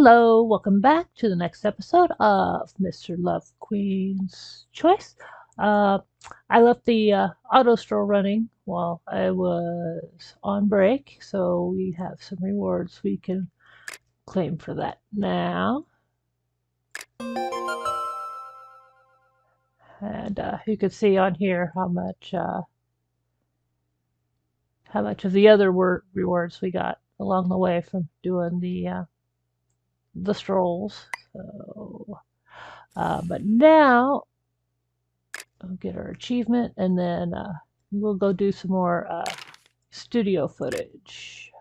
Hello, welcome back to the next episode of Mr. Love Queen's Choice. Uh, I left the auto store running while I was on break, so we have some rewards we can claim for that now. And you can see on here how much of the other rewards we got along the way from doing the strolls. So, but now we'll get our achievement, and then we'll go do some more studio footage.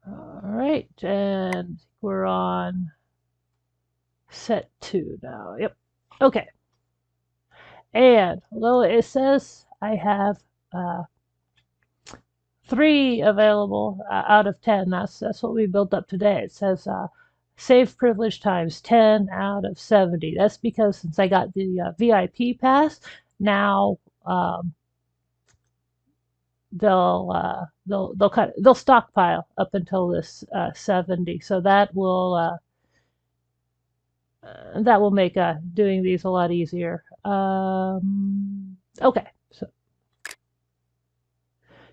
All right, and we're on set 2 now. Yep. Okay. And although it says I have 3 available out of 10, that's what we built up today. It says save privilege times 10 out of 70. That's because since I got the VIP pass, now they'll stockpile up until this 70. So that will make doing these a lot easier. Okay, so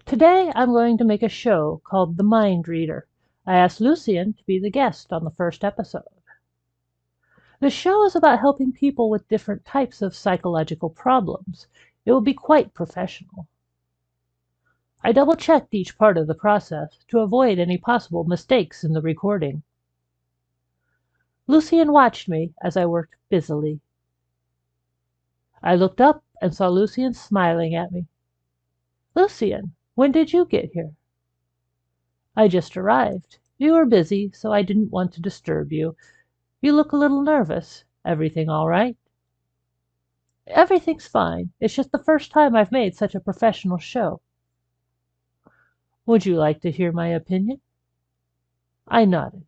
today I'm going to make a show called The Mind Reader. I asked Lucien to be the guest on the first episode. The show is about helping people with different types of psychological problems. It will be quite professional. I double-checked each part of the process to avoid any possible mistakes in the recording. Lucien watched me as I worked busily. I looked up and saw Lucien smiling at me. Lucien, when did you get here? I just arrived. You were busy, so I didn't want to disturb you. You look a little nervous. Everything all right? Everything's fine. It's just the first time I've made such a professional show. Would you like to hear my opinion? I nodded.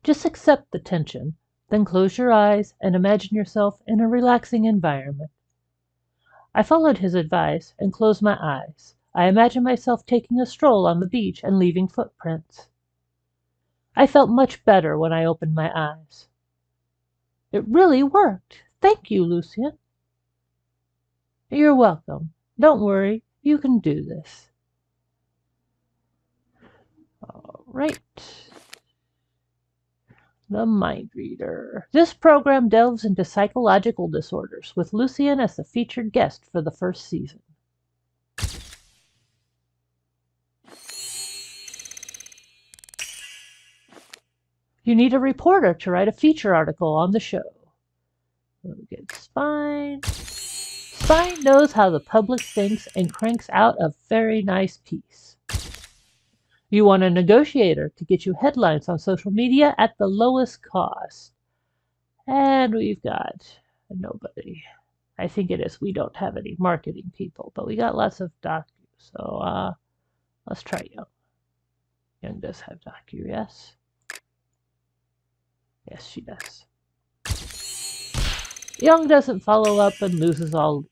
Just accept the tension, then close your eyes and imagine yourself in a relaxing environment. I followed his advice and closed my eyes. I imagined myself taking a stroll on the beach and leaving footprints. I felt much better when I opened my eyes. It really worked. Thank you, Lucien. You're welcome. Don't worry, you can do this. All right. The Mind Reader. This program delves into psychological disorders, with Lucien as the featured guest for the first season. You need a reporter to write a feature article on the show. We'll get Spine. Spine knows how the public thinks and cranks out a very nice piece. You want a negotiator to get you headlines on social media at the lowest cost. And we've got nobody. I think it is. We don't have any marketing people, but we got lots of docu. So let's try Young. Young does have docu, yes? Yes, she does. Young doesn't follow up and loses all leads.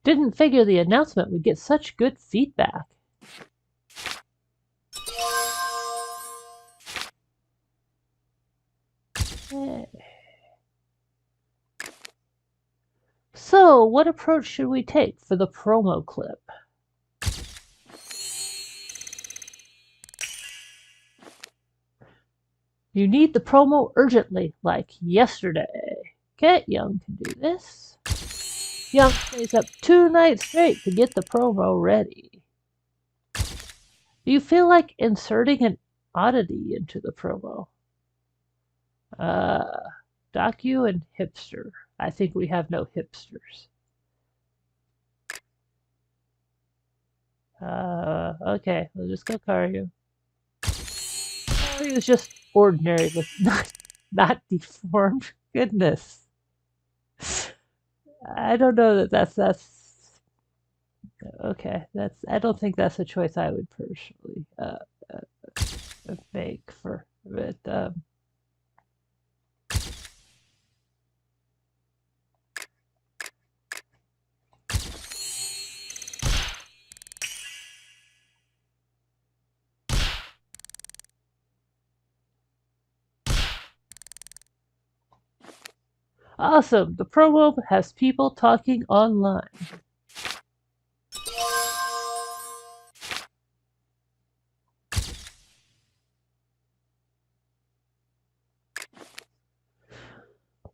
Didn't figure the announcement would get such good feedback. So, what approach should we take for the promo clip? You need the promo urgently, like yesterday. Okay, Young can do this. Young stays up 2 nights straight to get the promo ready. Do you feel like inserting an oddity into the promo? Docu and hipster. I think we have no hipsters. Okay, we'll just go Karyu. he was just ordinary, but not deformed. Goodness. I don't know that's okay. I don't think that's a choice I would personally make for it. Awesome. The promo has people talking online.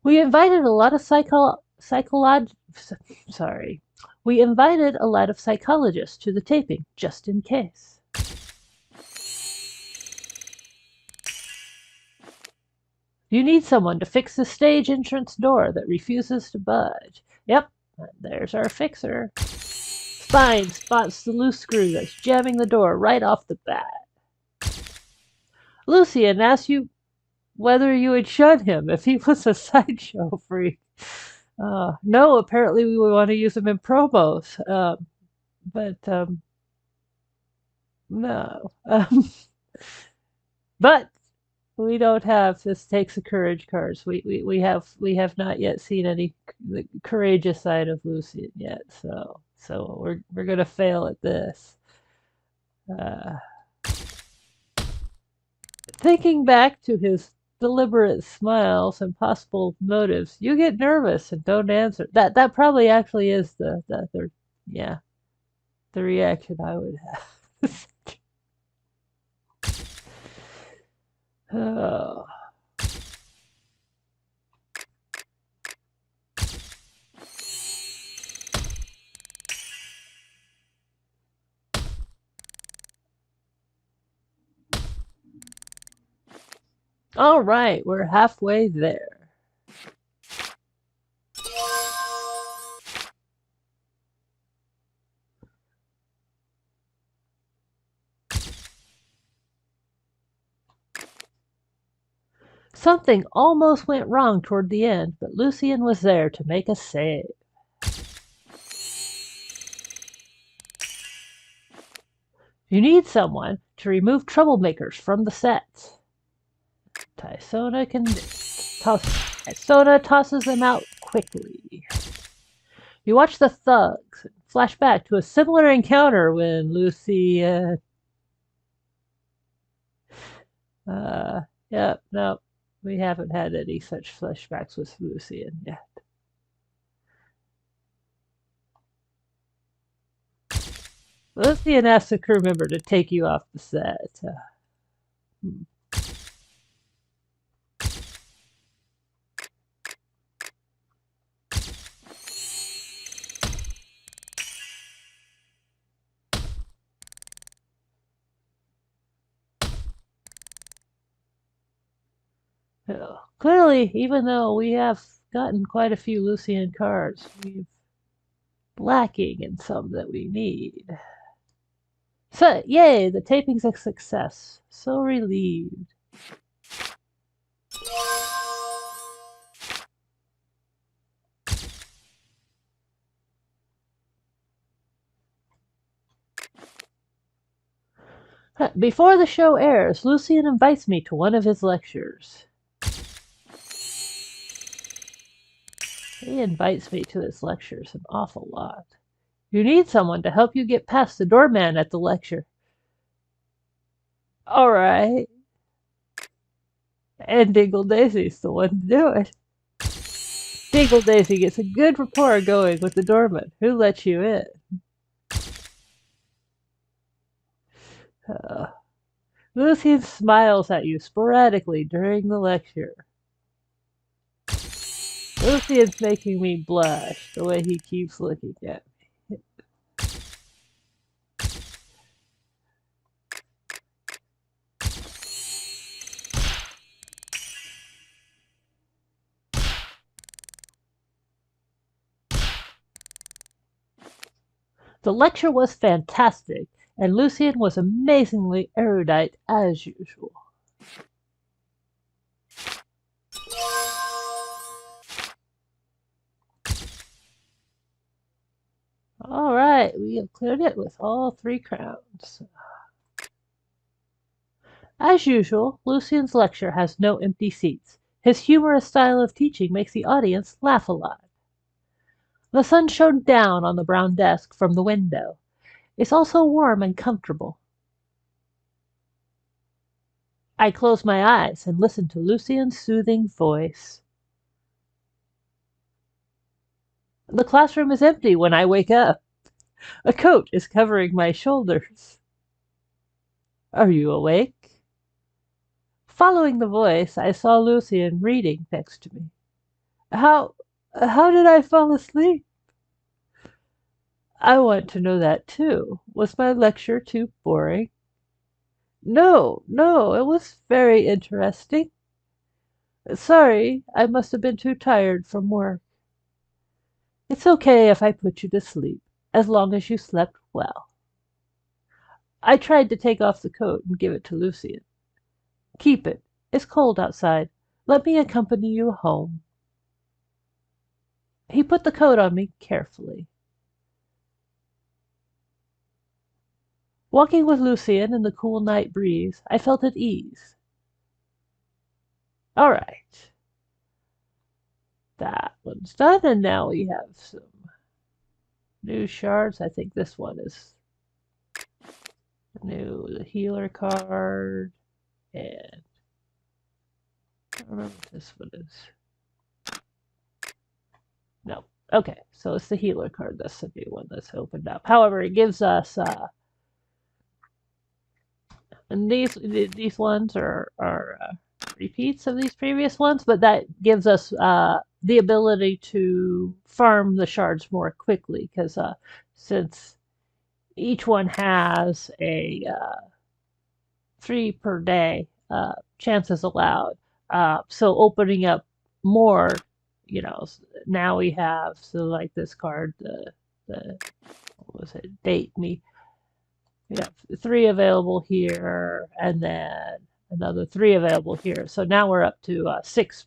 We invited a lot of sorry. We invited a lot of psychologists to the taping, just in case. You need someone to fix the stage entrance door that refuses to budge. Yep, there's our fixer. Spine spots the loose screw that's jamming the door right off the bat. Lucien asks you whether you would shun him if he was a sideshow freak. No, apparently we would want to use him in promos. But no. But we don't have this takes a courage cards. We have not yet seen any the courageous side of Lucien yet. So we're gonna fail at this. Uh, Thinking back to his deliberate smiles and possible motives, you get nervous and don't answer. That probably actually is the yeah, the reaction I would have. Oh. All right, we're halfway there. Something almost went wrong toward the end, but Lucien was there to make a save. You need someone to remove troublemakers from the sets. Tysona tosses them out quickly. You watch the thugs flash back to a similar encounter when Lucy. Yep, no, we haven't had any such flashbacks with Lucien yet. Lucien asks the crew member to take you off the set. Clearly, even though we have gotten quite a few Lucien cards, we're lacking in some that we need. So, yay, the taping's a success. So relieved. Before the show airs, Lucien invites me to one of his lectures. He invites me to his lectures an awful lot. You need someone to help you get past the doorman at the lecture. All right. And Dingle Daisy's the one to do it. Dingle Daisy gets a good rapport going with the doorman, who lets you in. Lucien smiles at you sporadically during the lecture. Lucien's making me blush the way he keeps looking at me. The lecture was fantastic, and Lucien was amazingly erudite as usual. All right, we have cleared it with all 3 crowns. As usual, Lucien's lecture has no empty seats. His humorous style of teaching makes the audience laugh a lot. The sun shone down on the brown desk from the window. It's also warm and comfortable. I close my eyes and listen to Lucien's soothing voice. The classroom is empty when I wake up. A coat is covering my shoulders. Are you awake? Following the voice, I saw Lucien reading next to me. How did I fall asleep? I want to know that too. Was my lecture too boring? No, it was very interesting. Sorry, I must have been too tired from work. It's okay if I put you to sleep, as long as you slept well. I tried to take off the coat and give it to Lucien. Keep it. It's cold outside. Let me accompany you home. He put the coat on me carefully. Walking with Lucien in the cool night breeze, I felt at ease. All right. That one's done, and now we have some new shards. I think this one is new, the healer card, and I don't remember what this one is. No. Okay, so it's the healer card. That's the new one that's opened up. However, it gives us and these ones are repeats of these previous ones, but that gives us the ability to farm the shards more quickly, because since each one has a 3 per day chances allowed, so opening up more, now we have, so like this card, the what was it, date me. We have 3 available here, and then another 3 available here. So now we're up to 6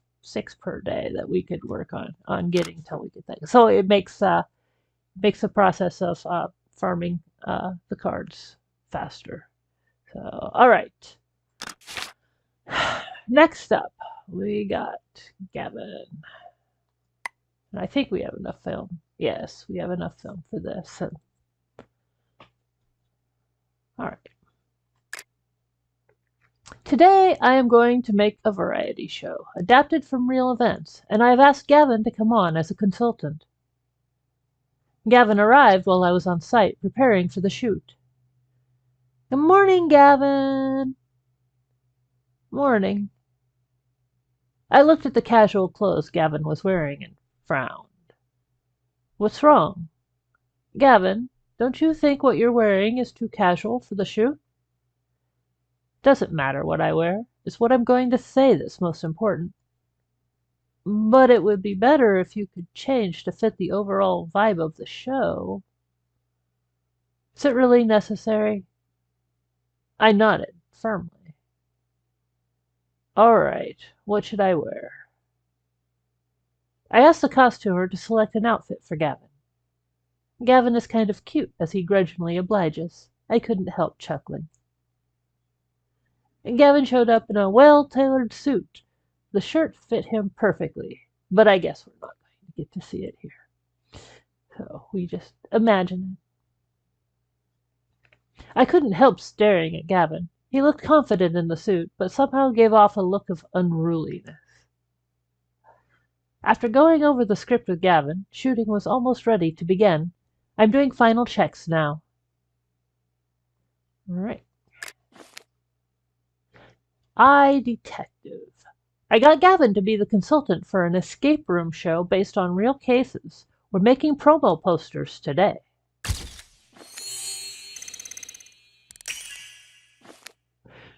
per day that we could work on getting until we get that. So it makes the process of farming the cards faster. So all right. Next up, we got Gavin. And I think we have enough film. Yes, we have enough film for this. And all right. Today I am going to make a variety show, adapted from real events, and I have asked Gavin to come on as a consultant. Gavin arrived while I was on site, preparing for the shoot. Good morning, Gavin. Morning. I looked at the casual clothes Gavin was wearing and frowned. What's wrong? Gavin, don't you think what you're wearing is too casual for the shoot? Doesn't matter what I wear. It's what I'm going to say that's most important. But it would be better if you could change to fit the overall vibe of the show. Is it really necessary? I nodded firmly. All right, what should I wear? I asked the costumer to select an outfit for Gavin. Gavin is kind of cute, as he grudgingly obliges. I couldn't help chuckling. Gavin showed up in a well-tailored suit. The shirt fit him perfectly, but I guess we're not going to get to see it here. So we just imagine it. I couldn't help staring at Gavin. He looked confident in the suit, but somehow gave off a look of unruliness. After going over the script with Gavin, shooting was almost ready to begin. I'm doing final checks now. All right. Detective. I got Gavin to be the consultant for an escape room show based on real cases. We're making promo posters today.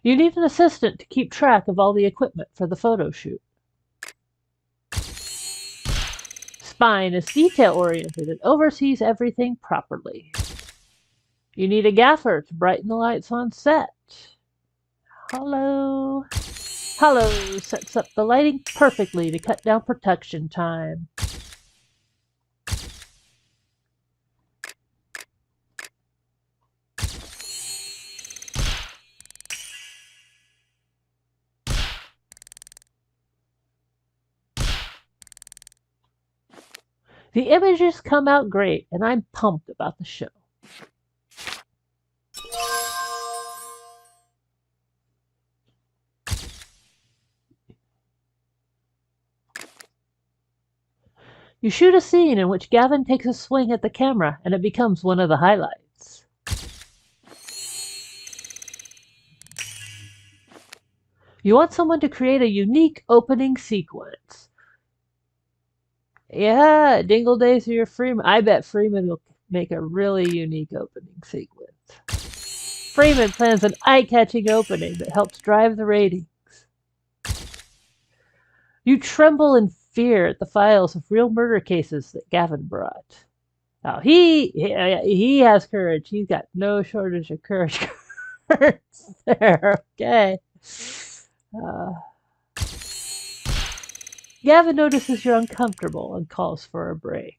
You need an assistant to keep track of all the equipment for the photo shoot. Spine is detail-oriented and oversees everything properly. You need a gaffer to brighten the lights on set. Hello. Hollow sets up the lighting perfectly to cut down production time. The images come out great, and I'm pumped about the show. You shoot a scene in which Gavin takes a swing at the camera, and it becomes one of the highlights. You want someone to create a unique opening sequence. Yeah, Dingle Days of your Freeman. I bet Freeman will make a really unique opening sequence. Freeman plans an eye-catching opening that helps drive the ratings. You tremble in fear at the files of real murder cases that Gavin brought. Now, he has courage. He's got no shortage of courage there. Okay. Gavin notices you're uncomfortable and calls for a break.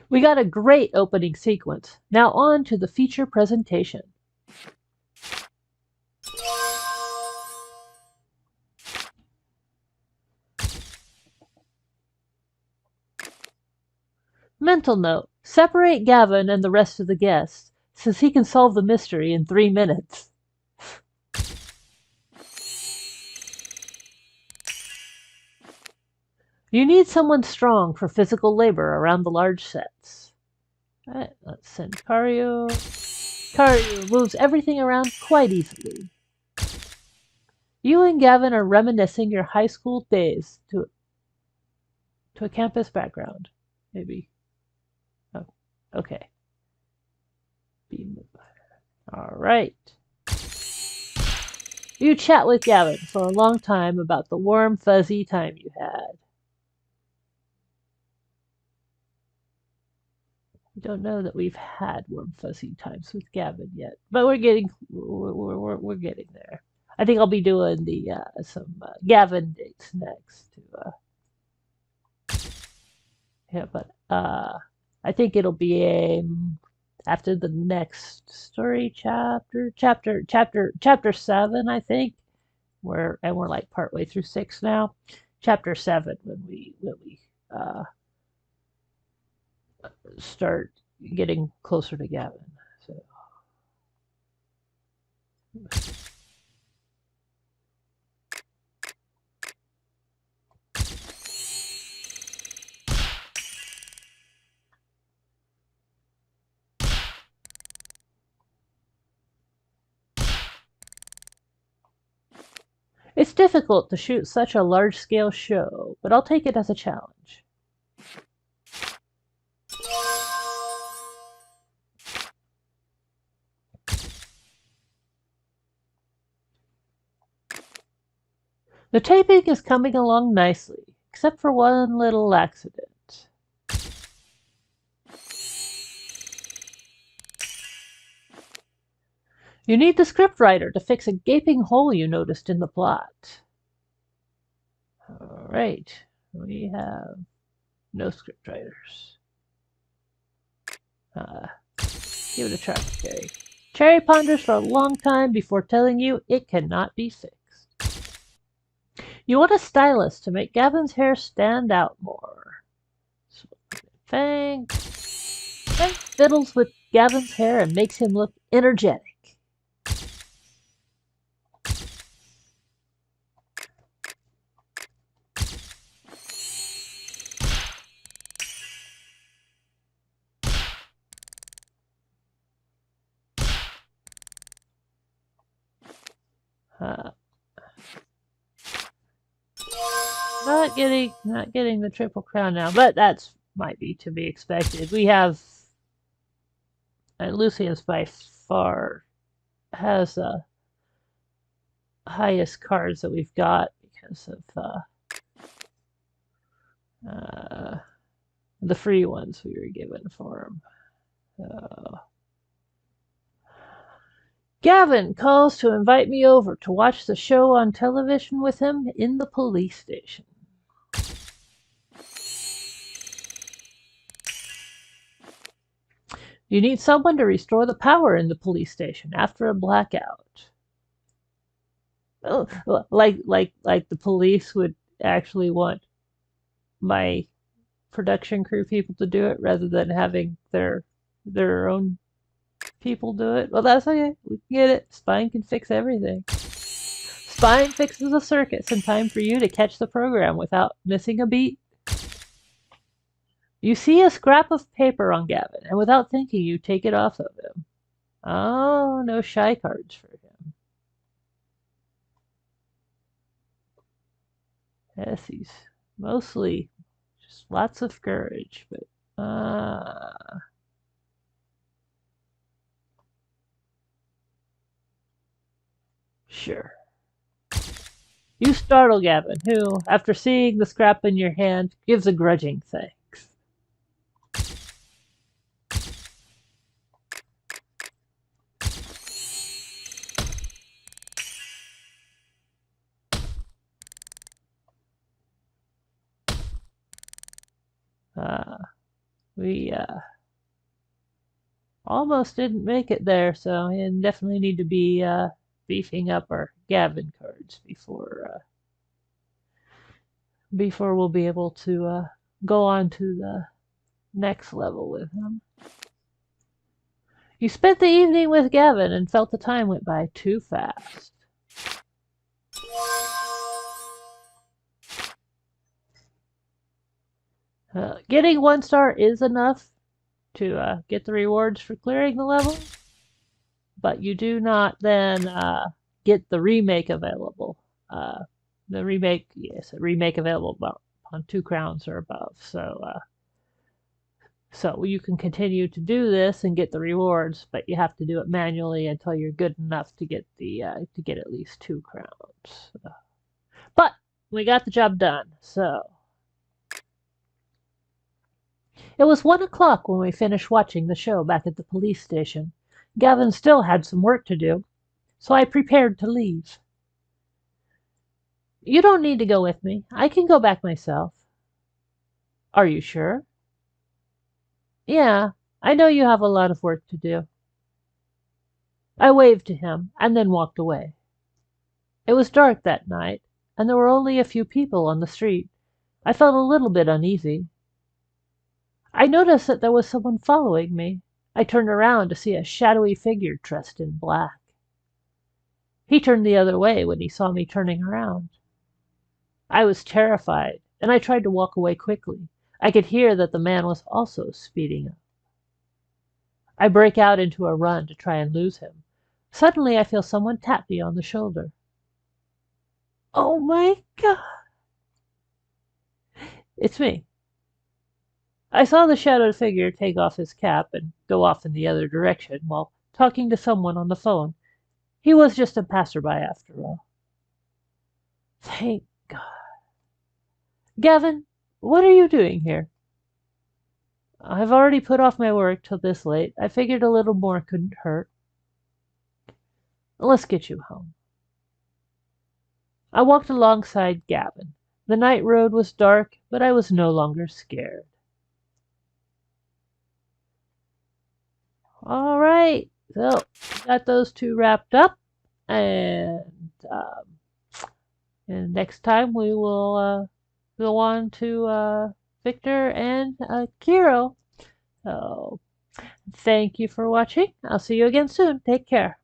We got a great opening sequence. Now on to the feature presentation. Mental note: separate Gavin and the rest of the guests, since he can solve the mystery in 3 minutes. You need someone strong for physical labor around the large sets. Alright, let's send Kario. Kario moves everything around quite easily. You and Gavin are reminiscing your high school days to a campus background. Maybe. Oh, okay. Alright. You chat with Gavin for a long time about the warm, fuzzy time you had. We don't know that we've had warm, fuzzy times with Gavin yet, but we're getting there. I think I'll be doing the some Gavin dates next. Yeah, but I think it'll be after the next story chapter 7, I think. We're like partway through 6 now. Chapter 7 when we start getting closer to Gavin. So. It's difficult to shoot such a large-scale show, but I'll take it as a challenge. The taping is coming along nicely, except for one little accident. You need the scriptwriter to fix a gaping hole you noticed in the plot. All right, we have no scriptwriters. Give it a try, Cherry. Cherry ponders for a long time before telling you it cannot be fixed. You want a stylist to make Gavin's hair stand out more. So, Fang fiddles with Gavin's hair and makes him look energetic. Not getting the Triple Crown now, but that's might be to be expected. We have Lucien's by far has the highest cards that we've got because of the free ones we were given for him. Gavin calls to invite me over to watch the show on television with him in the police station. You need someone to restore the power in the police station after a blackout. Oh, like the police would actually want my production crew people to do it rather than having their own people do it. Well, that's okay. We can get it. Spine can fix everything. Spine fixes the circuits in time for you to catch the program without missing a beat. You see a scrap of paper on Gavin, and without thinking, you take it off of him. Oh, no shy cards for him. Yes, he's mostly just lots of courage, but sure. You startle Gavin, who, after seeing the scrap in your hand, gives a grudging thanks. We almost didn't make it there, so we definitely need to be beefing up our Gavin cards before we'll be able to go on to the next level with him. You spent the evening with Gavin and felt the time went by too fast. Getting 1 star is enough to get the rewards for clearing the level, but you do not then get the remake available. The remake, yes, a remake available on 2 crowns or above. So you can continue to do this and get the rewards, but you have to do it manually until you're good enough to get at least 2 crowns. But we got the job done. So it was 1 o'clock when we finished watching the show back at the police station. Gavin still had some work to do, so I prepared to leave. You don't need to go with me. I can go back myself. Are you sure? Yeah, I know you have a lot of work to do. I waved to him and then walked away. It was dark that night, and there were only a few people on the street. I felt a little bit uneasy. I noticed that there was someone following me. I turned around to see a shadowy figure dressed in black. He turned the other way when he saw me turning around. I was terrified, and I tried to walk away quickly. I could hear that the man was also speeding up. I break out into a run to try and lose him. Suddenly I feel someone tap me on the shoulder. Oh my God! It's me. I saw the shadowed figure take off his cap and go off in the other direction while talking to someone on the phone. He was just a passerby after all. Thank God. Gavin, what are you doing here? I've already put off my work till this late. I figured a little more couldn't hurt. Let's get you home. I walked alongside Gavin. The night road was dark, but I was no longer scared. All right, so got those 2 wrapped up, and next time we will go on to Victor and Kiro. So thank you for watching. I'll see you again soon. Take care.